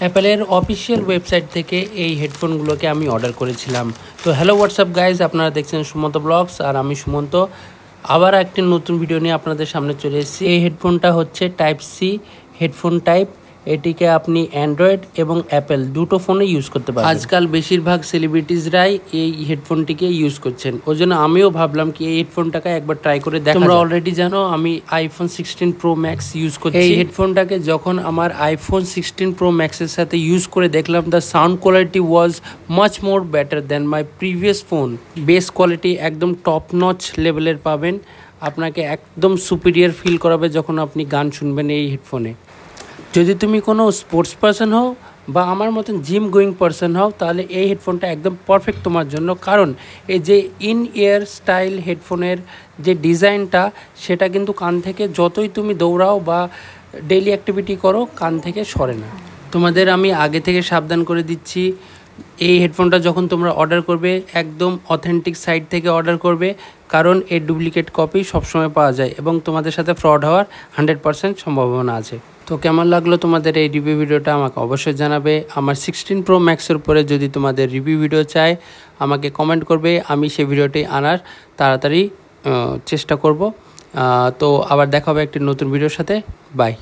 অ্যাপেলের official website থেকে এই হেডফোনগুলোকে আমি অর্ডার করেছিলাম। তো হ্যালো হোয়াটসঅ্যাপ গাইজ, আপনারা দেখছেন সুমন্ত ব্লগস আর আমি সুমন্ত আবার একটি নতুন ভিডিও নিয়ে আপনাদের সামনে চলে এসেছি। এই হেডফোনটা হচ্ছে টাইপ সি হেডফোন টাইপ। এটিকে আপনি অ্যান্ড্রয়েড এবং অ্যাপেল দুটো ফোনে ইউজ করতে পারেন। আজকাল বেশিরভাগ সেলিব্রিটিসরাই এই হেডফোনটিকে ইউজ করছেন, ওই জন্য আমিও ভাবলাম কি এই হেডফোনটাকে একবার ট্রাই করে দেখা। তোমরা অলরেডি জানো আমি আইফোন 16 প্রো ম্যাক্স ইউজ করছি। এই হেডফোনটাকে যখন আমার আইফোন 16 প্রো ম্যাক্সের সাথে ইউজ করে দেখলাম, the sound quality was much more better than my previous phone. Base quality একদম টপ নচ লেভেলের পাবেন, আপনাকে একদম সুপিরিয়ার ফিল করাবে যখন আপনি গান শুনবেন এই হেডফোনে। যদি তুমি কোনো স্পোর্টস পারসন হও বা আমার মতন জিম গোয়িং পারসন হও, তাহলে এই হেডফোনটা একদম পারফেক্ট তোমার জন্য। কারণ এই যে ইন ইয়ার স্টাইল হেডফোনের যে ডিজাইনটা, সেটা কিন্তু কান থেকে যতই তুমি দৌড়াও বা ডেইলি অ্যাক্টিভিটি করো, কান থেকে সরে না। তোমাদের আমি আগে থেকে সাবধান করে দিচ্ছি, এই হেডফোনটা যখন তোমরা অর্ডার করবে একদম অথেন্টিক সাইট থেকে অর্ডার করবে, কারণ এর ডুপ্লিকেট কপি সবসময় পাওয়া যায় এবং তোমাদের সাথে ফ্রড হওয়ার 100% সম্ভাবনা আছে। তো কেমন লাগলো তোমাদের এই রিভিউ ভিডিওটা আমাকে অবশ্যই জানাবে। আমার 16 প্রো ম্যাক্সের উপরে যদি তোমাদের রিভিউ ভিডিও চাই আমাকে কমেন্ট করবে, আমি সেই ভিডিওটি আনার তাড়াতাড়ি চেষ্টা করব। তো আবার দেখা হবে একটি নতুন ভিডিওর সাথে। বাই।